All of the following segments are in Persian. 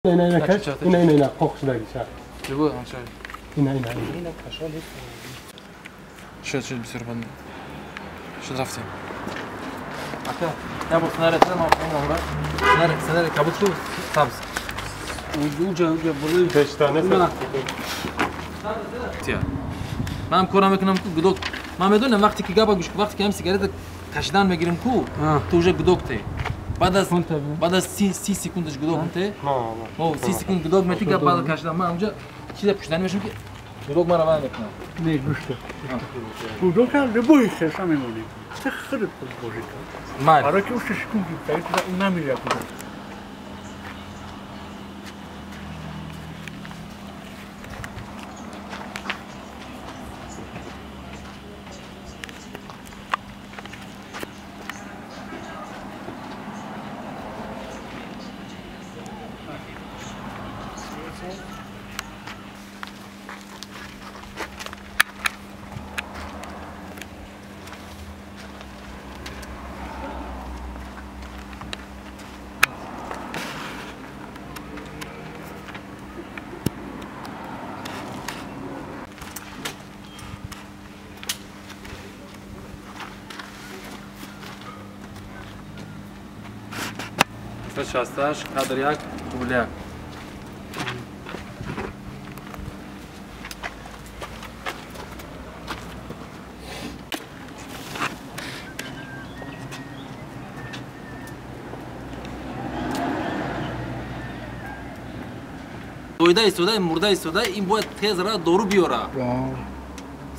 اینا کش اینا قوقش داگیشه بگو همچه اینا کشال شد بسیار بند شد رفتیم اکا نبود سناره ما سناره کبوت تو سبز اونجا بلوی پشتانه تیا من کارم میکنم کو گدوک من میدونم وقتی که گابا گوش وقتی که هم سیگارت کشیدن میگیریم کو تو اونجا گدوک ته بعد از 30 سکندش گدوک ته او 30 سکند گدوک میتی که بعد کشیدن من اونجا چیزا پشتن میشم که گدوک مرا من میکنم نه گوشت گدوک هم لبوی خشم میمونی چه خرد بوجی من برای که اوش سکند گیت تا نمیره گدوک شستش قدر یک کوبلیک سویده مرده این باید تیز را دارو بیاره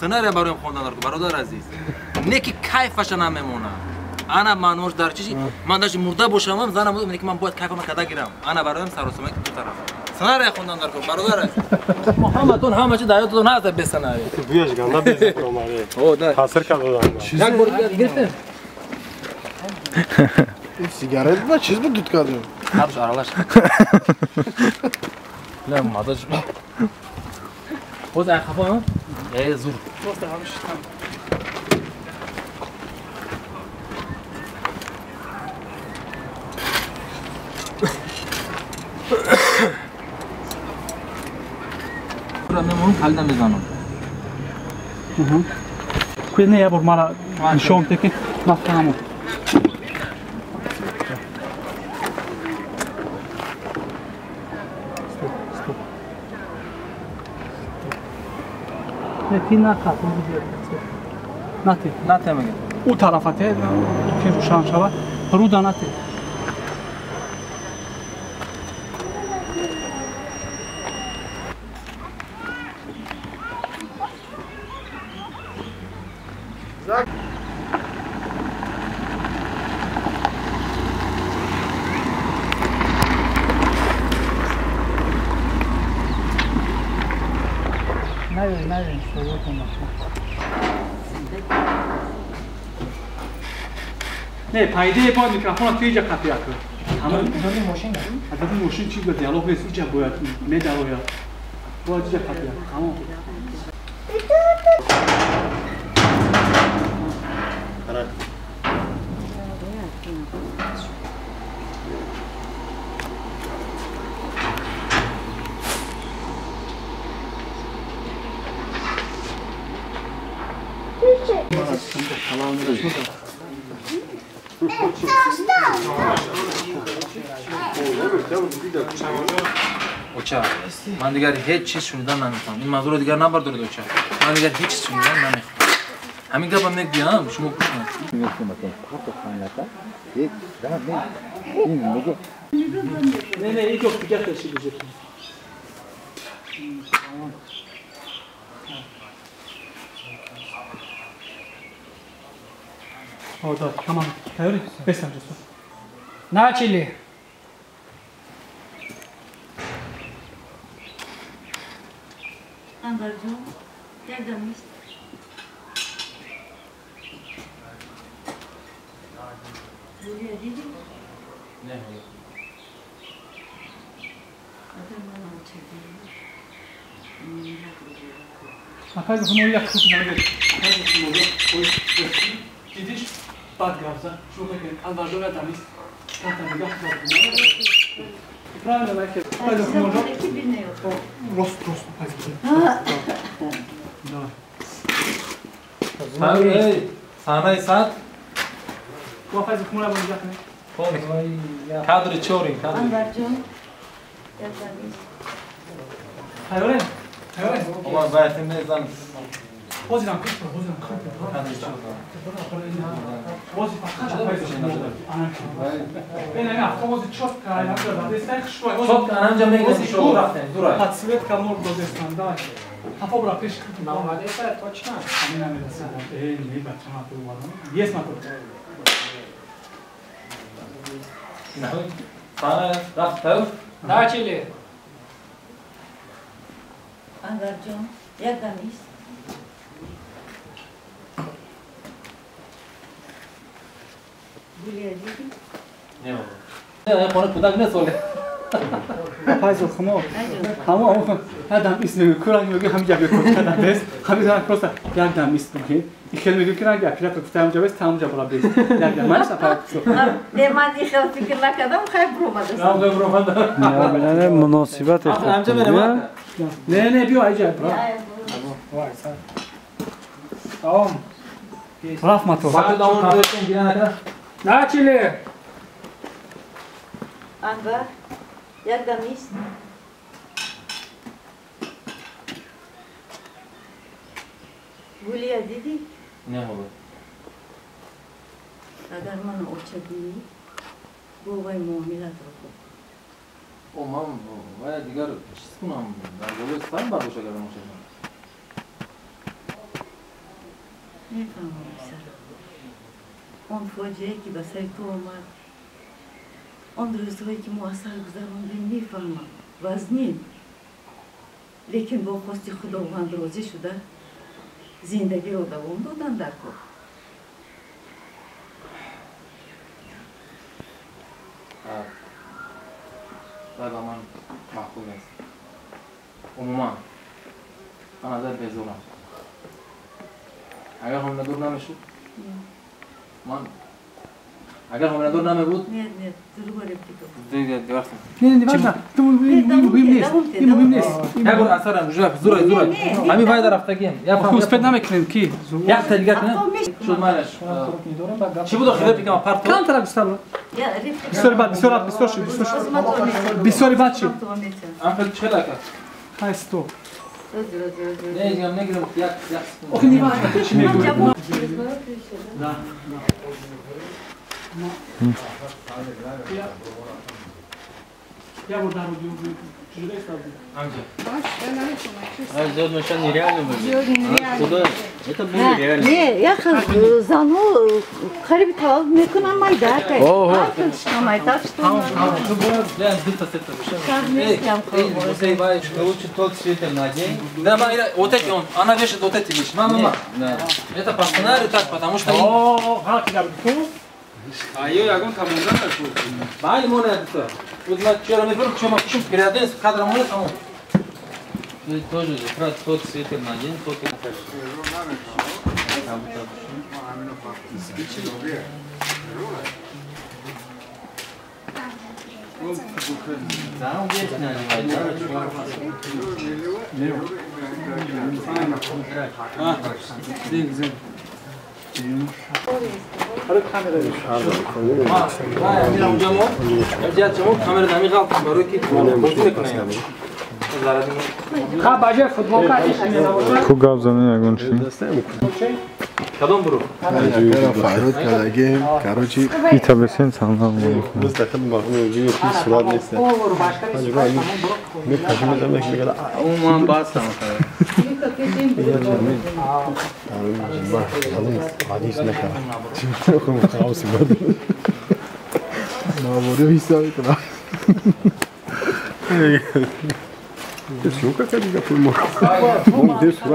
سناره برایم خواندن دارد برادر عزیز نه که کیفش نمیمونه انا منوش در چیزی من داشت مرده باشم زنم بودم که من باید کیفم کدا گیرم انا برایم سر و سمک دو طرف سناره خوندن در کو برادر عزیز محمد همه چی دایو تو نه از به سناره بیاش گندا بیز کروماره او ده حاصل کردم یک بار گرفتم سیگارت با چیز بود دود کردم حبش آرالش نه مادر باز خفا ای زور باز همش من خالد میزنم کنه یا بر مرا نشون تکی نفهمم نه نه خاطر نه میگم او طرفته که روشن شود رو دانته نه شروع کنم نه پایده با میکروفون توی جا کپی کرد همه ماشین البته ماشین چی به دیالوگ نیست اینجا باید نداره باید جا کپی کرد تمام اوچا من دیگر هیچ چیز شنیدن نمیخوام این موضوع رو دیگر نبردارید اوچا من دیگر هیچ چیز شنیدن نمیخوام همین گپم میگم شما گوش کنید نه این جو دیگه خیلی بزرگ Orada tamam. Hayır, 5 saniye. Начали. Angarcığım, neredemiş? Buraya değil mi? Ne? Adamlar çekti. Akay bu konuyu yakışık nere geç? Akay bu konuyu koy. Gidiş. Bad gavza. Şu bakın. Al var da tamiz. Tamam. Правильно, Майкл. Haydi Sen kumurda. buradaki bir ne yok? Rost. Haydi. Hey, sana saat. Bu fazla kumura bulacak ne? Komik. Kadri çorin, kadri. Anvarcığım. Yazdırmış. Hayır. Hayır. Ama bayatın ne zan? Hoziran kırpma, hoziran kırpma. Kadri çorin. Hozi fakkat fazla kumurda. Ben ne yaptım? Hozi çok kaynak da. Destek şu. Çok anamca meyvesi şu bıraktın. Duray. Hatsvet kamor dozestan da. Hafa bırakış kırpma. Normalde точно. Amina ne desin? Ne bakacağım atı var mı? Yes mi atı? Sana rahat. Начали. Anvarcığım. Yazdırmış. Buraya dedi. Ne oldu? Ne konu kudak ne söyle? Fazla kumur. Haydi. Ama adam ismi Kur'an yogi ham jabe kurtan des. Ham da prosta yagdam ismi. İkhelme gökran ya pirat tutam jabes tam jabla bez. Yagdam mas apa. Deman dikkat fikirler kadar kaybolmadı. Tamam da burada. Ya bilene münasebet et. Amca benim ha. Ne bir ayca. Vay sen. Tamam. Raf mato. Bakın da onu öğretmen girene kadar. Начали. Anvar. Yazdırmış. Buraya dedi. Ne oldu? Agar mana uçadı. Bu vay muamele oldu. O mam vaya diğer şiskunam. Ben böyle sen var boşa gelen o şey. Ne tamam sana. On fojeye ki basay toma. On rüzgarı ki muasar güzelim ben ne fahmam. Vazni. Lekin bu xosti Xudovand rozi şuda. Zindagi ro da undodan darko. Baba man makul es. Umuman. Ana da bezolam. Agar हम नदूर नामे शू मान अगर हम नदूर नामे बुत Ne durgu repliko. diyorsun. Ne bak. Mühim ne? Ya bu asara müjde zuray. Ami vay taraftaki. Ya Oku spedna meklen ki. ya telgat ne? Şu malaş. Şu bu da xidmeti kama parto. Kan taraf istalı. Ya repliko. Bir soru başı. Am fel çelaka. Hay stop. Ne diyeceğim ne gireyim ya. Oku ne var? Şimdi Çabuk. Ya burada çocuklar istalı. Amca. Зод машин нереально выглядит. Куда? Это было реально. Не, я зану хариб тал мекунам майда. Ого. Шамай так что. Я дыта сетта Совместно Эй, вай. Лучше тот свитер надень. Да, вот эти он, она вешает вот эти вещи. Мама. Да. Это по сценарию так, потому что... Oo, ha kadar bu. Айё, ягон тамондан ашу. Бай, моне, это. Вот мы вчера мы говорим, что мы почему переоделись в кадром моне, тому. Ты тоже тот свитер надень, тот и Там есть надевать, Ha, vay, bir amcam o. Evciyat çamur, kameradan bir kalktım. Böyle ki, boşuna kınayım. Ha baca futbol ka iş ne var? Кугав за меня гончи. Kadın buru. فرود کلاگیم کاروچی И тебе сен санам. مستقل مقام وجودی که سراب نیست. Olur başka bir şey. می پشم دادم یک میگه Уман басам. حدیث نکرد. چی خودم خواهی بود. ناموده بیسته کنم. Şu kadar bir yapım mı? Bu bir sürü.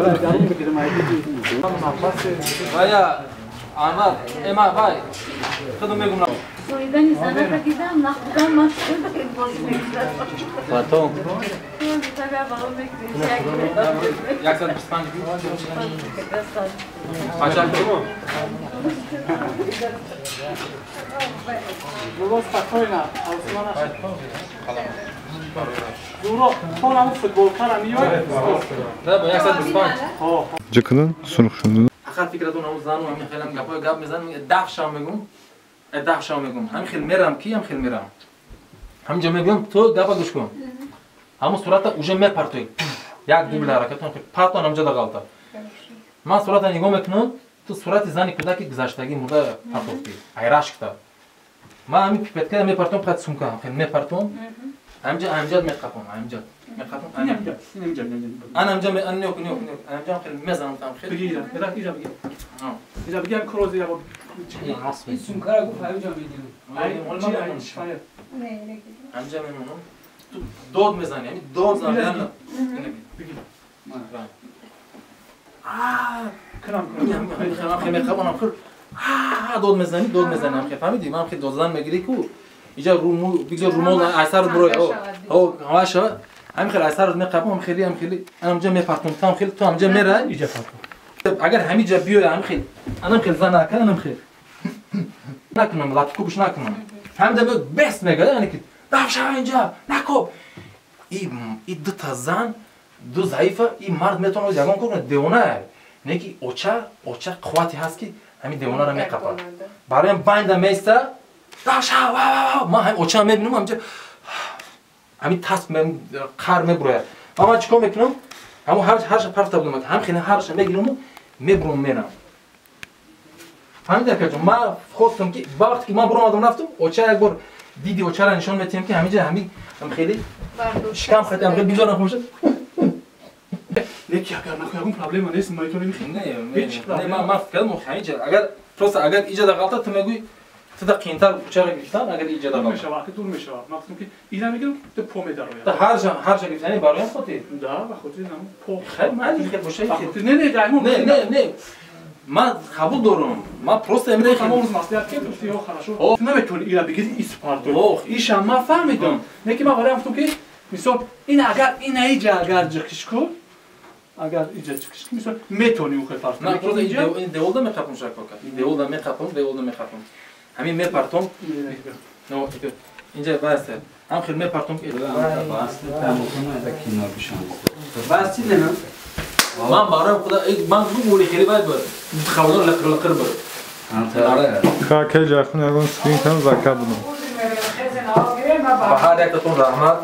Vaya, Anvar, Ema, vay. Kadın megumla. Soydan insana da giden nakdan maçta da bir bozmak. Потом. Tabii balon bekliyor. Yaksan pispan gibi. Açar mı? درست پتوینا آسمانش زورا خونم فوتبال کارم میاد نه با 125 Cıkının sunukşunu. آخر فکرتون هم زنم همین خیلی هم گپای گپ میزنم دفشم میگم دفشم میگم همین خیلی میرم کی هم خیلی میرم همینجا میگم تو گپا گوش کن همون صورت اوجه میپرتوی یک دوبل حرکت هم پاتون همجا داغالتا من صورت نگاه میکنم تو صورت زنی کودکی گذشتگی مرده پرتوفتی ایراش کتا من همین پیپت کردم میپرتم قد سومکم خیلی میپرتم همجا میقپم همجا انا همجا انا نیوک همجا خیلی میزنم تام خیلی بگیرم بگیرم اینجا بگیرم کروزی یا این سونکارا گفت همینجا میدیم همجا میمونم تو داد میزنی یعنی داد زنم بگیرم کنم خیلی میخوام خیلی داد میزنم خیلی فهمیدی من خیلی داد زدن میگیری کو اینجا رومو بگذار رومو اثر برای او هواشه همین خیلی اثر رو میقپم خیلی انا همجا میپرتم تام خیلی تو همجا میره اینجا پرتم اگر همینجا بیای هم خیلی انا خیلی زن نکنم خیلی نکنم لاتکو بش نکنم هم ده بس میگه یعنی که دافشا اینجا نکو این دو تا زن دو ضعیفه این مرد میتونه یگان کنه دیونه نه که اوچا قوتی هست که همین دیونه رو میقپه برای بنده میسته دافشا ما هم اوچا میبینم همینجا همین تاس من قهر میبره اما چیکار میکنم همون هرش پرت بودم هم خیلی هرش میگیرم میبرم میرم فهمیدی که ما خودم که وقتی که ما برام آدم رفتم اوچا یک بار دیدی اوچا را نشون میتیم که همینجا هم خیلی شکم خیلی هم بیزار نخوشه یکی اگر نخواهیم پرابلم نیست ما میتونیم نه ما فکر کنم همینجا اگر ایجاد غلطه تو میگویی تو دا قینتر اوچا را گرفتن اگر ایجاد غلطه میشه وقتی دور میشه مقصودم که اینا میگم تو پو میداره تا هر جا گرفتنی برایم خودی دا و خودی نم پو خیلی مالی خیلی باشه نه من قبول دارم من پروست امری همون روز مصلحت که پشتی ها خراشو نمیتونی اینا بگیری اسپارتو ایش هم ما فهمیدم نه که ما برای گفتم که مثلا این اگر این ایجا اگر جکش کن اگر ایجا جکش کن مثلا میتونی اون خیلی فرض نه پروست این دیولدا میخوام شکل کنم دیولدا میخوام همین میپرتم نه اینجا واسه هم خیلی میپرتم که واسه تمام از کنار بشن واسه نه من برای خدا من گولی خیلی باید بر خودم لقر بر Kake jakun yagun screen tam zakabno. بهار یک تون رحمت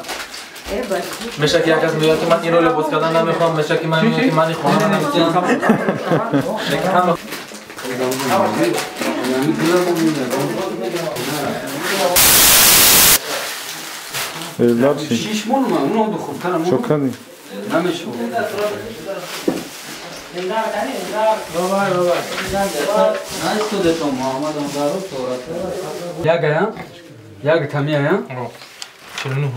میشه که یک از میاد که من این رو لباس کردن نمیخوام میشه که من میگم که من خونه نمیتونم Evlat şey. شیشمون ما اونو بخور کنم Şokani. نمیشه نایستو دیتم محمد اون دارو صورت یا گیا یا گتامی آیا چلو